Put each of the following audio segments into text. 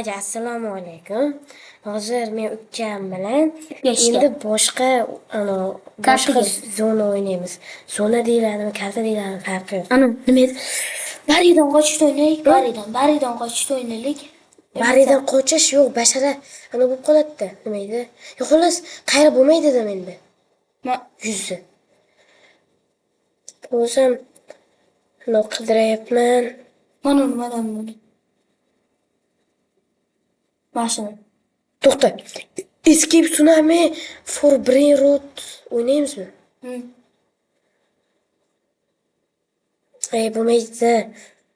Hammaga assalomu alaykum. Hozir men ukam bilan Yashga. endi boshqa Kartaga. zona o'ynaymiz. Zona deyiladimi, karta deyiladimi farqi yo'q. Ana nima edi? Baridan qochishni o'ynaylik, baridan qochishni o'ynaylik. Baridan qochish yo'q, bashara bo'lib qoladi-da. Nima edi? Yo'q, xolos, qayerib bo'lmaydi dedim endi. Yuzi. O'zim qidirayapman. Mana nima? Mashina. To'xta. Escape Tsunami for Brain Rot o'ynaymizmi? Bo'lmaydi.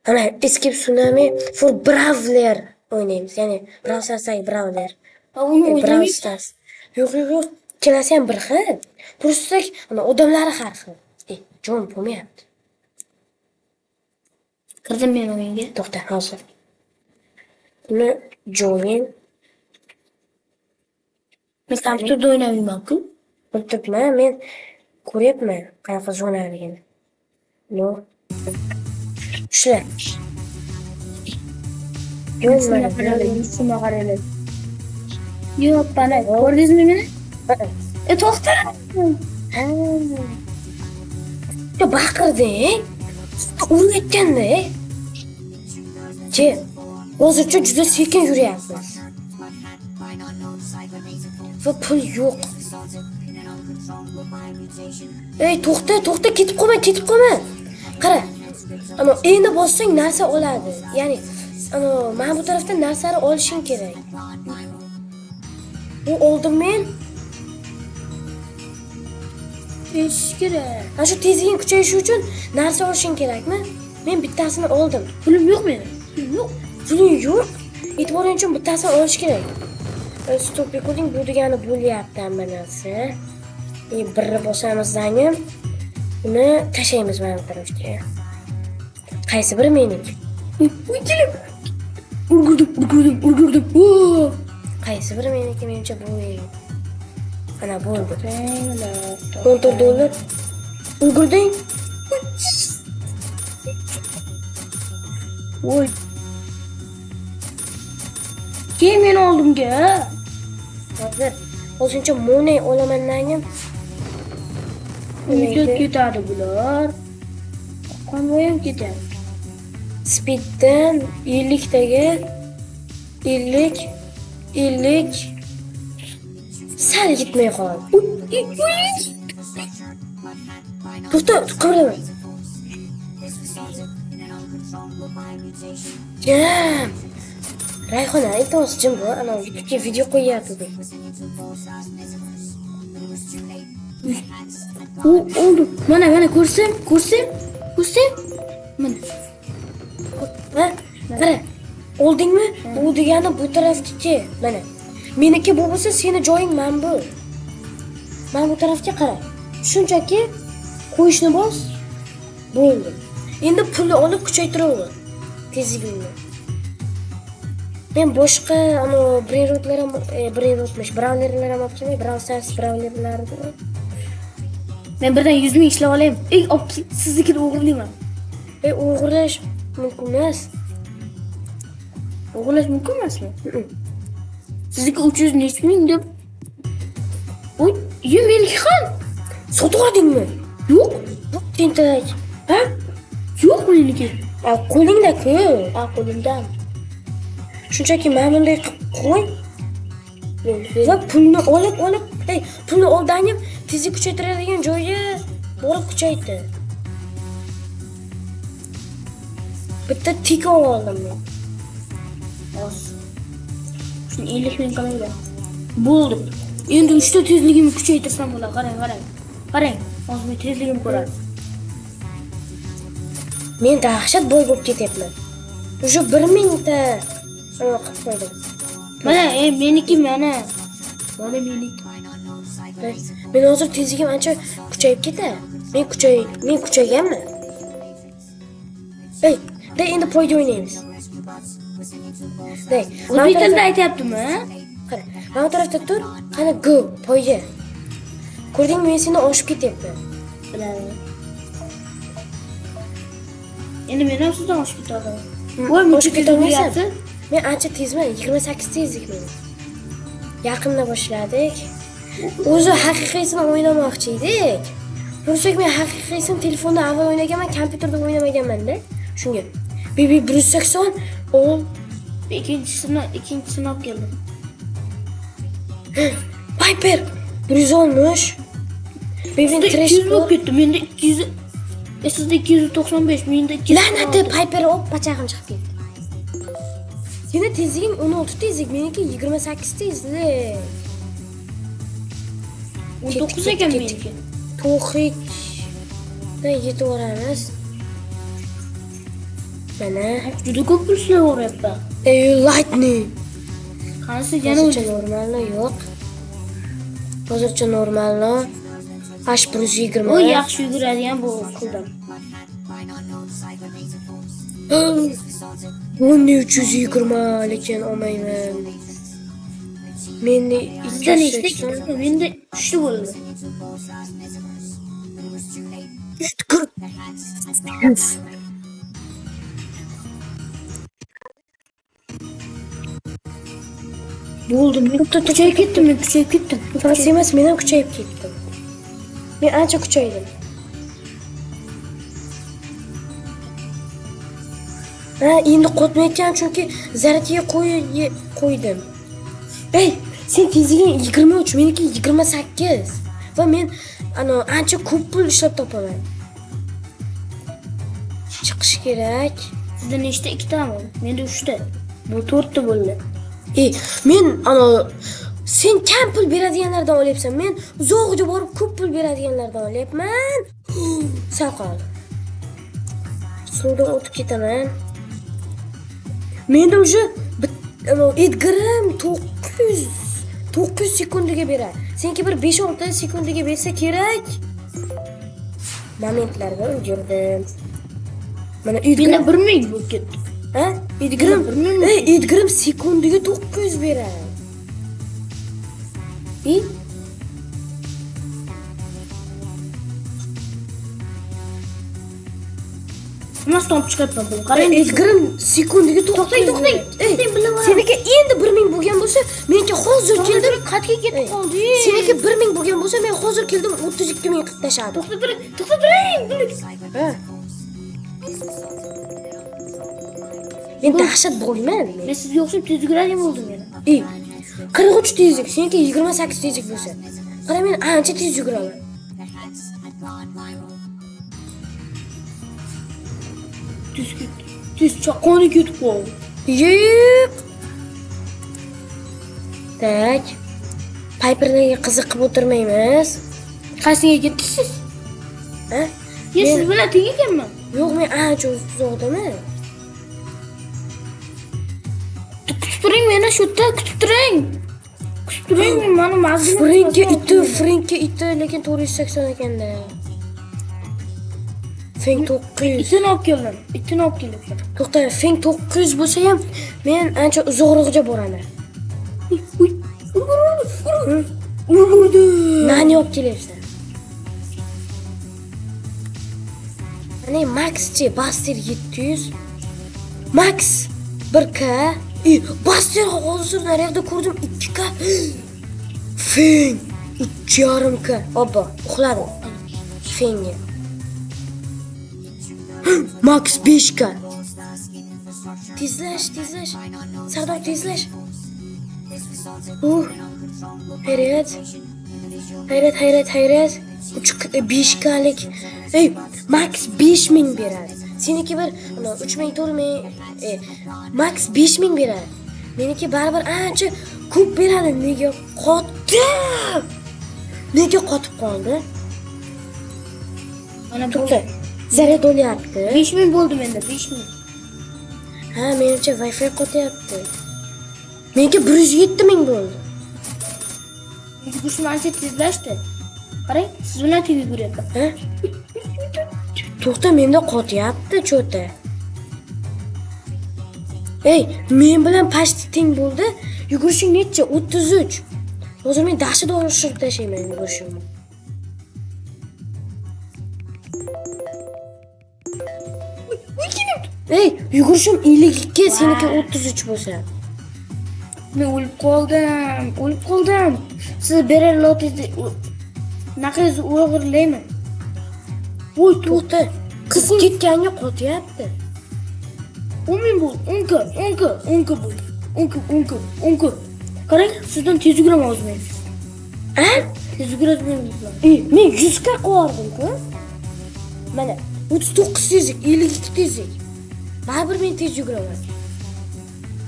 Ana Escape Tsunami for Brawler o'ynaymiz. Ya'ni Brawl Stars'dagi Brawler. Uni Brawl o'ynaymiz. Stars. Yo'q. Ikkalasi ham bir xil. Pursak, odamlari har xil. Jon bo'lmayapti. Kirdim men o'yinga. To'xta, hozir. Buni join. Men kompyuterda o'ynayman-ku. Bilibman, men ko'ryapman qanaqa zonaligini. No. Shular. Shunga qaraylik. Yo'q, bana ko'rdingizmi meni? To'xta. Ya baqirding. Urinayotganda. Hozircha juda sekin yuryapmiz. Va pul yo'q. To'xta, ketib qolma. Qara. Endi bossang narsa oladi. Ya'ni, mana bu tarafdan narsani olishing kerak. Bu oldim men. Besh kerak. Ana shu tezliging kuchayishi uchun narsa olishing kerakmi? Men bittasini oldim. Pulim yo'q mening. Puling yo'q. E'tiboring uchun bittasini olish kerak. Stop recording bu degani bo'lyapti hamma narsa. Birni bosamiz zangim. Uni tashlaymiz mana bu tarafga. Qaysi biri meniki? Urgurdim. Qaysi biri meniki? Menimcha bu meniki. Ana bo'ldi. $14. Ulgurding? Voy. Kim men oldimga? Hozir o'shuncha money olaman degim. Uyga ketadi bular. Qanday ham ketadi? Speeddan 50 taga 50 sal gitmay qoldi. To'xta, qimirlama. Jam. Rayhona, iltimos jim bo'l. Ana YouTube'ga video qo'yyapti. Oldu. Mana ko'rsam. Mana. Ha? Qara. Oldingmi? Bu degani bu tarafga. Mana. Meniki bu bo'lsa, seni joying mana bu. Mana bu tarafga qara. Shunchaki qo'yishni bos. Bo'ldi. Endi pulni olib kuchaytiraver. Tezligingni. Men boshqa Brawlerlar ham olib Brawl Stars Brawlerlarni. Men birdan 100 ming ishlab olayim. Siznikini o'g'irlayman. O'g'irlash mumkin emas. O'g'irlash mumkin emasmi? Sizniki 300 necha ming deb. Oy, meniki ham. Sotib oldingmi? Yo'q. Tentak. Ha? Yo'q meniki. Qo'lingda-ku. Qo'limdan. Shunchaki mana bunday qo'y. Va pulni olib, pulni oldanim tezlik kuchaytiradigan joyi borib kuchaydi. Bitta tik oldim men. Shuni 50 ming qilaydi. Bo'ldi. Endi 3 ta tezligimni kuchaytirsam bo'ladi. Qarang. Hozir men tezligimni ko'radi. Men dahshat boy bo'lib ketyapman. O'sha 1000 ta qilib qo'ydim. Mana, meniki mana. Mana meniki. Men hozir tezligim ancha kuchayib ketadi. Men kuchayganman. Endi poyda o'ynaymiz. O'zbek tilida aytyaptimi? Qara, mana bu tarafda tur. Qani go, poyga. Ko'rdingmi, men seni oshib ketyapman. Bilaman. Endi men ham sizdan oshib ketaman. Voy, oshib ketaversan. Men ancha tezman, 28 tezlik men. Yaqinda boshladik. O'zi haqiqiysini o'ynamoqchi edik. Bo'lsak men haqiqiysini telefonda avval o'ynaganman, kompyuterda o'ynamaganman-da. Shunga. BB 180 ol ikkinchisini olib keldim. Piper 110'muş. BB'nin trash 200 bo'lib ketdi. Menda 200, sizda 295, menda 200. La'natli Piper hop pachag'im chiqib ketdi. Seni tezliging 16 tezlik, meniki 28 tezlik. 19 ekan meniki. To'xikda yetib olamiz. Mana Juda ko'p pul ishlayapman. Lightning. Qanisi yana Hozircha normalmi? Yo'q. Hozircha normalmi? H120. O yaxshi yuguradigan bu qildim. Buni 320 lekin olmayman. Menda Sizda nechta ikkita? Menda 3 ta bo'ldi. 140. Bo'ldi. Men kuchayib ketdim. Faqat emas, men ham kuchayib ketdim. Men ancha kuchaydim. Endi qotmayotgan chunki zaratiga qo'ydim. Ey, sen tezliging 23, meniki 28 va men ancha ko'p pul ishlab topaman. Chiqish kerak. Sizda nechta? 2 tami? Menda 3 ta. Bu 4 ta bo'ldi. Men sen kam pul beradiganlardan olyapsan. Men uzoqqa borib ko'p pul beradiganlardan olyapman. Sal qol. Suvdan o'tib ketaman. Menda уже Edgarim 900 sekundiga beradi. Senki bir 5-6 sekundiga bersa kerak. Momentlarga ulgurdim. Mana Menda 1000 bo'lib ketdi. Ha? Edgarim sekundiga 900 beradi. Mas olib chiqyapman buni. Qarang, Edgarim sekundiga 900. To'xtang. Seniki endi 1000 bo'lgan bo'lsa, meniki hozir keldim. Qatga ketib qoldi. Seniki 1000 bo'lgan bo'lsa, men hozir keldim 32 ming qilib tashladim. To'xta turing. Ha. Men dahshat bo'yman. Men sizga o'xshab tez yuguradigan bo'ldim yana. 43 tezlik, seniki 28 tezlik bo'lsa. Qara, men ancha tez yuguraman. Tez chaqoni ketib qoldi. Yo'q. Tak. Piperlarga qiziqib o'tirmaymiz. Qaysiga ketdingiz? Ha? Siz bilan teng ekanman. Yo'q, men ancha uzoqdaman. Kutib turing, meni shu yerda kutib turing. Meni mazmun. Frankka iti, lekin 480 ekanda. Feng 900. Itini olib keldim. To'xta, Feng 900 bo'lsa ham men ancha uzoqroqqa boraman. Ulgurdi. Nani olib kelyapsan? Ana Max-chi, Buster 700. Max 1k. Buster hozir naryoqda ko'rdim 2k. Feng 3.5k. Obbo, uxladim. Fengga. Max 5k. Tezlash. Sardor tezlash. Hayrat. 5klik. Max 5000 beradi. Seniki bir 3000, 4000, Max 5000 beradi. Meniki baribir ancha ko'p beradi. Nega qotib qoldi? Mana to'xta. Zaryad olyapti. 5000 bo'ldi menda, 5000. Ha, menimcha Wi-Fi qotyapti. Menga 107 ming bo'ldi. Yugurishim ancha tezlashdi. Qarang, siz bilan tez yuguryapman. Ha? To'xta, menda qotyapti cho'ta. Men bilan pashti teng bo'ldi. Yugurishing necha? 33. Hozir men dahshat oshirib tashlayman yugurishimni. Ey, yugurishim 52, seniki 33 bo'lsa. Men o'lib qoldim. Siz berar lotingizni naqingizni o'g'irlayman. Voy, to'xta. Qiz ketganga qotyapti. 10 ming bo'ldi. 10 bo'ldi. 10. Qarang, sizdan tez yuguraman hozir men. Ha? Tez yuguraman. Men 100 ga qo'yardim-ku. Mana 39 tezlik, 52 tezlik. Baribir men tez yuguraman.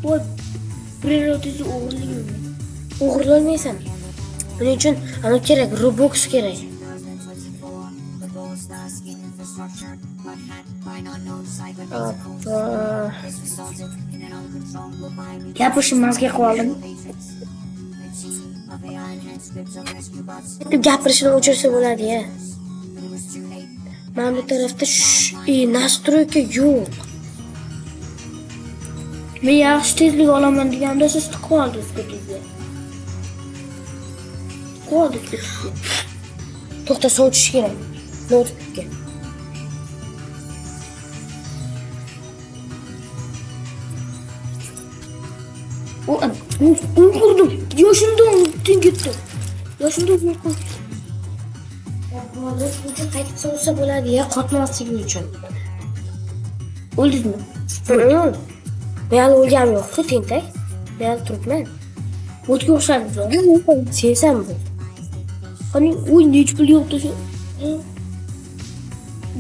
Voy, berar lotingizni o'g'irlayman. O'g'irlolmaysan. Buning uchun ana kerak, Robux kerak. Gapirishni mazga qildim. Gapirishni o'chirsa bo'ladi-ya. Mana bu tarafda nastroyka yo'q. Men yaxshi tezlik olaman deganda siz tiqib oldingiz ko'tingizga. To'xta, sovutish kerak. Notebookga. Qurdim. Yoshimdan o'tib ketdi. Bunga qaytib solsa bo'ladi-ya, qotmasligi uchun. O'ldingizmi? Men hali o'lganim yo'q-ku, tentak. Men hali turibman. O'tga o'xshadingiz. Sevsam bu. Qani, o'y nech pul yo'qdi shu?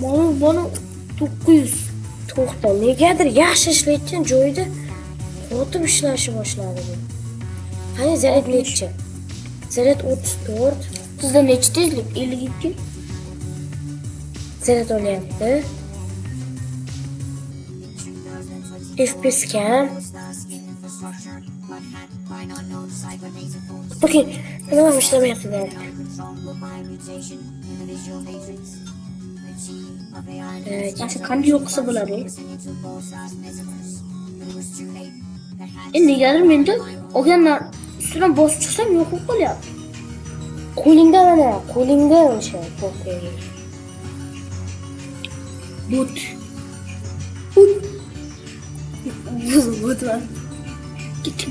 Mana 900. To'xta, negadir yaxshi ishlayotgan joyda qotib ishlashni boshladi bu. Qani zaryad necha? Zaryad 34. Sizda necha tezlik? 52. Zaryad olyapti. FPS kam. Okey, nima ishlamayapti deb. Yaxshi qanday o'qisa bo'ladi? Negadir menda olganlar ustidan bosib chiqsam yo'q bo'lib qolyapti. Qo'lingda mana, qo'lingda o'sha to'playdi. But.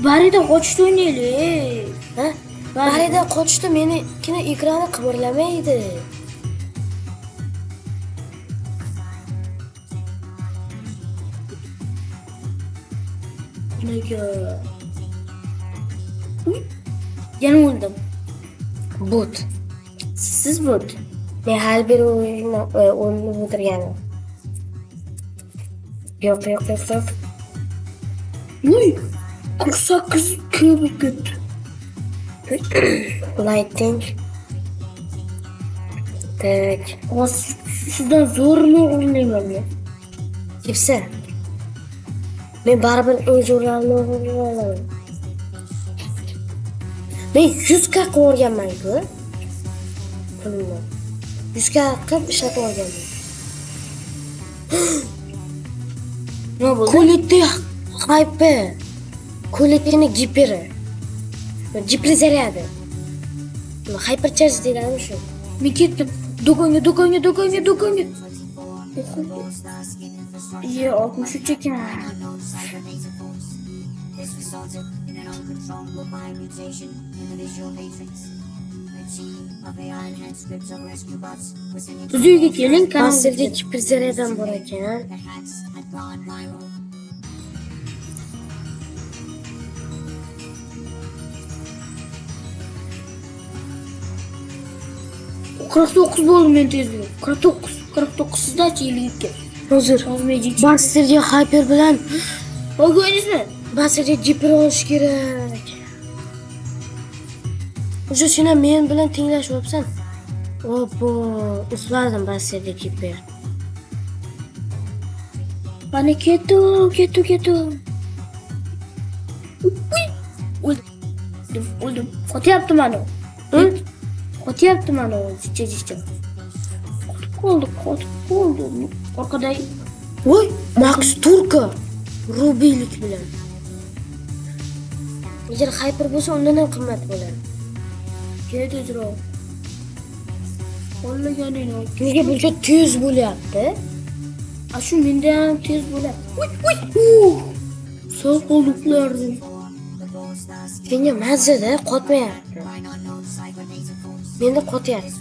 Barida qochishni o'ynaylik. Ha? Barida qochishda menikini ekrani qimirlamaydi. Nega? Yana o'ldim. But. Siz but. Men hal bir o'yinni o'tirganim. Yo'q. Uy, 48 kubik ketdi. Lighting. Tak. Sizdan zo'rni o'ynayman men. Kepsa. Men baribir o'zimlarni o'g'irlayman. Men 100 ga qo'yganman-ku. Pulimni. 100 ga qilib ishlatib olganman. Nima bo'ldi? Ko'likni hype. Ko'likni giperi. Gipri zaryadi. Hypercharge deganimi shu. Men ketdim. Do'konga. Ye, 63 ekan. Siz uyga keling, Masterda gipri zaryadan bor ekan. $49 bo'ldi men tezlik. 49 sizdachi 52. Hozir Masterga hyper bilan o'rgandingizmi? Masterga gipri olish kerak. O'sha sen men bilan tenglashyapsan. Oppo, uxladim Masterga gipri. Mana ketdi. O'ldim. Qotyapti mana. Qotyapti mana jicha. Qotib qoldi. Orqada Voy, Max Turka rubiylik bilan. Agar hyper bo'lsa, undan ham qimmat bo'ladi. ketdiroq. Qo'llaganingni Nega buncha tez bo'lyapti? Shu menda ham tez bo'ladi. Sog' qoldiqlardim. Menga mazada qotmayapti. Menda qotyapti.